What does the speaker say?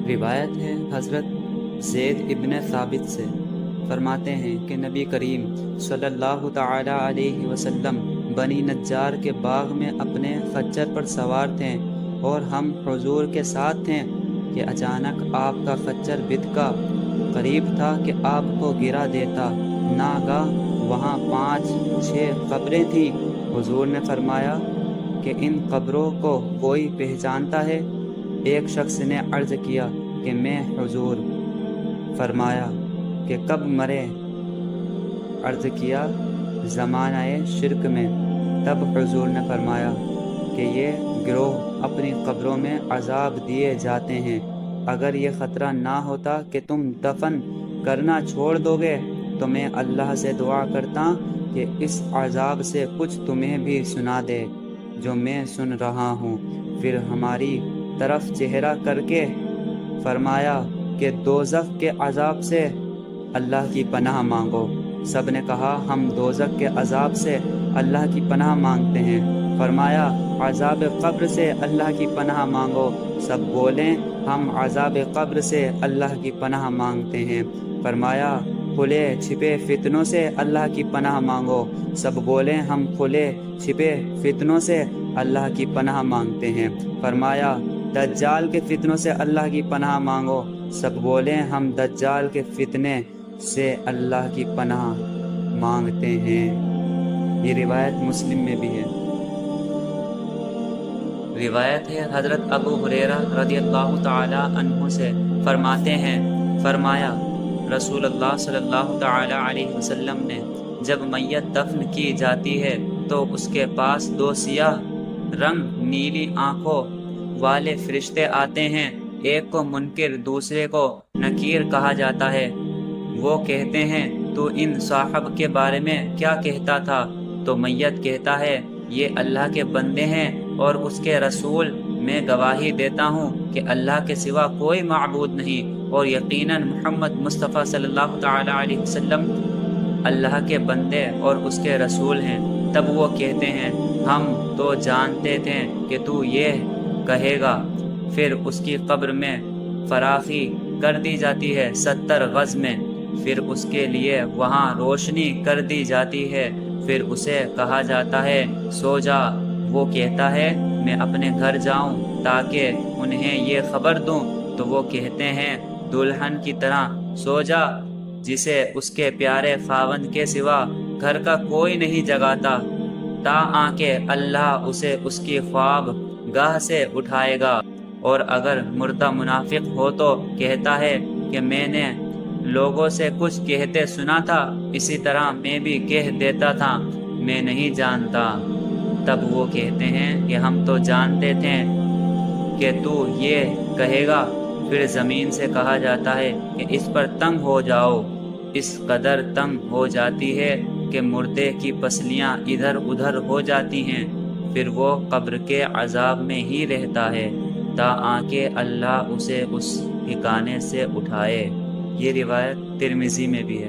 روایت ہے حضرت زید ابن ثابت سے، فرماتے ہیں کہ نبی کریم صلی اللہ تعالی علیہ وسلم بنی نجار کے باغ میں اپنے خچر پر سوار تھے اور ہم حضور کے ساتھ تھے کہ اچانک آپ کا خچر بدکا، قریب تھا کہ آپ کو گرا دیتا۔ ناگاہ وہاں 5-6 قبریں تھیں۔ حضور نے فرمایا کہ ان قبروں کو کوئی پہچانتا ہے؟ ایک شخص نے عرض کیا کہ میں حضور۔ فرمایا کہ کب مرے؟ عرض کیا زمانہ شرک میں۔ تب حضور نے فرمایا کہ یہ گروہ اپنی قبروں میں عذاب دیے جاتے ہیں۔ اگر یہ خطرہ نہ ہوتا کہ تم دفن کرنا چھوڑ دو گے تو میں اللہ سے دعا کرتا کہ اس عذاب سے کچھ تمہیں بھی سنا دے جو میں سن رہا ہوں۔ پھر ہماری طرف چہرہ کر کے فرمایا کہ دوزخ کے عذاب سے اللہ کی پناہ مانگو۔ سب نے کہا ہم دوزخ کے عذاب سے اللہ کی پناہ مانگتے ہیں۔ فرمایا عذاب قبر سے اللہ کی پناہ مانگو۔ سب بولیں ہم عذاب قبر سے اللہ کی پناہ مانگتے ہیں۔ فرمایا کھلے چھپے فتنوں سے اللہ کی پناہ مانگو۔ سب بولیں ہم کھلے چھپے فتنوں سے اللہ کی پناہ مانگتے ہیں۔ فرمایا دجال کے فتنوں سے اللہ کی پناہ مانگو۔ سب بولیں ہم دجال کے فتنے سے اللہ کی پناہ مانگتے ہیں۔ یہ روایت مسلم میں بھی ہے۔ روایت ہے حضرت ابو ہریرہ رضی اللہ تعالی عنہ سے، فرماتے ہیں فرمایا رسول اللہ صلی اللہ تعالی علیہ وسلم نے جب میت دفن کی جاتی ہے تو اس کے پاس 2 سیاہ رنگ نیلی آنکھوں والے فرشتے آتے ہیں۔ ایک کو منکر دوسرے کو نکیر کہا جاتا ہے۔ وہ کہتے ہیں تو ان صاحب کے بارے میں کیا کہتا تھا؟ تو میت کہتا ہے یہ اللہ کے بندے ہیں اور اس کے رسول۔ میں گواہی دیتا ہوں کہ اللہ کے سوا کوئی معبود نہیں اور یقیناً محمد مصطفیٰ صلی اللہ تعالی علیہ وسلم اللہ کے بندے اور اس کے رسول ہیں۔ تب وہ کہتے ہیں ہم تو جانتے تھے کہ تو یہ کہے گا۔ پھر اس کی قبر میں فراخی کر دی جاتی ہے 70 گز میں۔ پھر اس کے لیے وہاں روشنی کر دی جاتی ہے۔ پھر اسے کہا جاتا ہے سو جا۔ وہ کہتا ہے میں اپنے گھر جاؤں تاکہ انہیں یہ خبر دوں۔ تو وہ کہتے ہیں دلہن کی طرح سو جا جسے اس کے پیارے خاوند کے سوا گھر کا کوئی نہیں جگاتا، تاکہ اللہ اسے اس کی خواب گاہ سے اٹھائے گا۔ اور اگر مردہ منافق ہو تو کہتا ہے کہ میں نے لوگوں سے کچھ کہتے سنا تھا، اسی طرح میں بھی کہہ دیتا تھا، میں نہیں جانتا۔ تب وہ کہتے ہیں کہ ہم تو جانتے تھے کہ تو یہ کہے گا۔ پھر زمین سے کہا جاتا ہے کہ اس پر تنگ ہو جاؤ۔ اس قدر تنگ ہو جاتی ہے کہ مردے کی پسلیاں ادھر ادھر ہو جاتی ہیں۔ پھر وہ قبر کے عذاب میں ہی رہتا ہے تاکہ اللہ اسے اس ٹھکانے سے اٹھائے۔ یہ روایت ترمذی میں بھی ہے۔